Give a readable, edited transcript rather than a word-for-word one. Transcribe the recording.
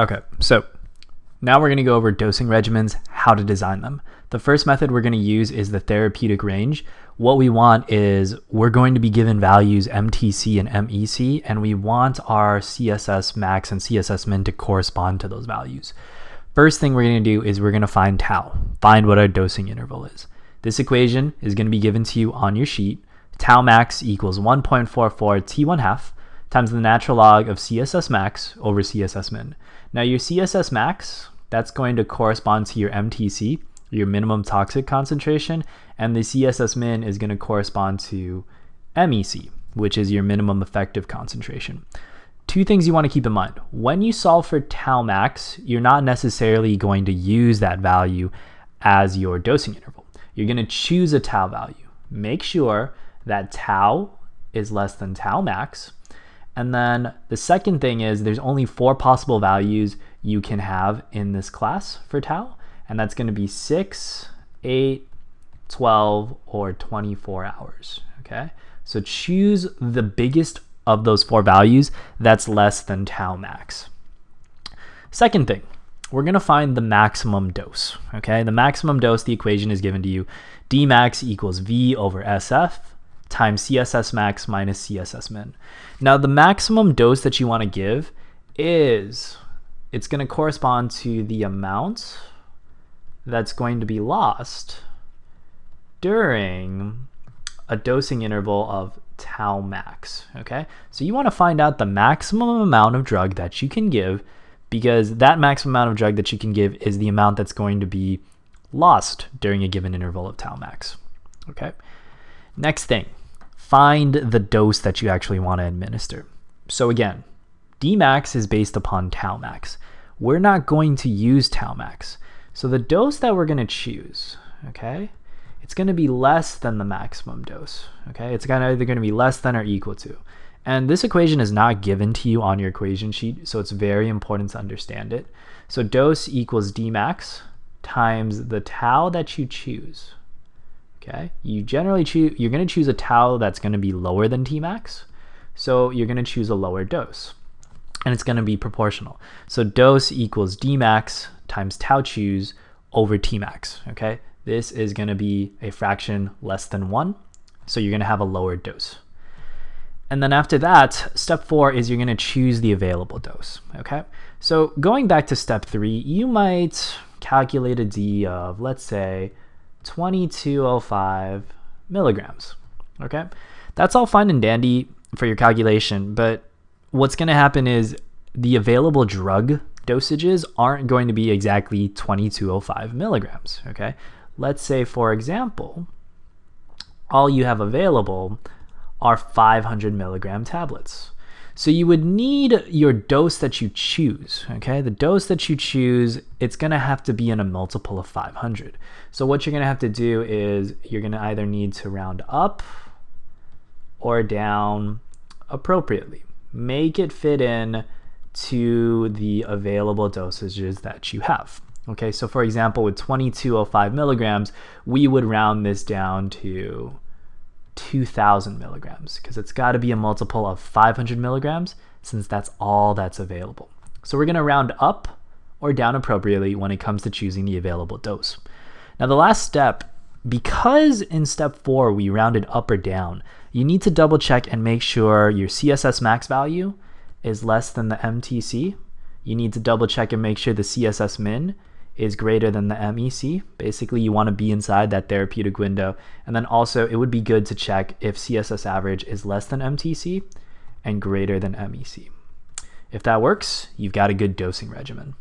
Okay, so now we're going to go over dosing regimens, how to design them. The first method we're going to use is the therapeutic range. What we want is we're going to be given values MTC and MEC, and we want our CSS max and CSS min to correspond to those values. First thing we're going to do is we're going to find tau, find what our dosing interval is. This equation is going to be given to you on your sheet. Tau max equals 1.44 T1/2 times the natural log of CSS max over CSS min. Now your CSS max, that's going to correspond to your MTC, your minimum toxic concentration, and the CSS min is going to correspond to MEC, which is your minimum effective concentration. Two things you want to keep in mind. When you solve for tau max, you're not necessarily going to use that value as your dosing interval. You're going to choose a tau value. Make sure that tau is less than tau max. And then the second thing is there's only 4 possible values you can have in this class for tau, and that's going to be 6, 8, 12, or 24 hours. Okay, so choose the biggest of those 4 values that's less than tau max. Second thing, we're going to find the maximum dose. Okay, the maximum dose, the equation is given to you. D max equals V over SF times CSS max minus CSS min. Now the maximum dose that you want to give is, it's going to correspond to the amount that's going to be lost during a dosing interval of tau max. Okay, so you want to find out the maximum amount of drug that you can give, because that maximum amount of drug that you can give is the amount that's going to be lost during a given interval of tau max. Okay, next thing, find the dose that you actually want to administer. So again, Dmax is based upon tau max. We're not going to use tau max. So the dose that we're going to choose, okay, it's going to be less than the maximum dose. Okay, it's either going to be less than or equal to. And this equation is not given to you on your equation sheet, so it's very important to understand it. So dose equals Dmax times the tau that you choose. Okay, you're going to choose a tau that's going to be lower than Tmax, so you're going to choose a lower dose, and it's going to be proportional. So dose equals Dmax times tau choose over Tmax. Okay, this is going to be a fraction less than 1, so you're going to have a lower dose. And then after that, step 4 is you're going to choose the available dose. Okay, so going back to step 3, you might calculate a D of, let's say, 2205 milligrams. Okay, that's all fine and dandy for your calculation, but what's going to happen is the available drug dosages aren't going to be exactly 2205 milligrams. Okay, let's say, for example, all you have available are 500 milligram tablets. So you would need your dose that you choose. Okay, the dose that you choose, it's going to have to be in a multiple of 500. So what you're going to have to do is you're going to either need to round up or down appropriately. Make it fit in to the available dosages that you have. Okay, so for example, with 2205 milligrams, we would round this down to 2000 milligrams, because it's got to be a multiple of 500 milligrams since that's all that's available. So we're going to round up or down appropriately when it comes to choosing the available dose. Now the last step, because in step 4 we rounded up or down, you need to double check and make sure your CSS max value is less than the MTC. You need to double check and make sure the CSS min is greater than the MEC. Basically, you want to be inside that therapeutic window. And then also, it would be good to check if CSS average is less than MTC and greater than MEC. If that works, you've got a good dosing regimen.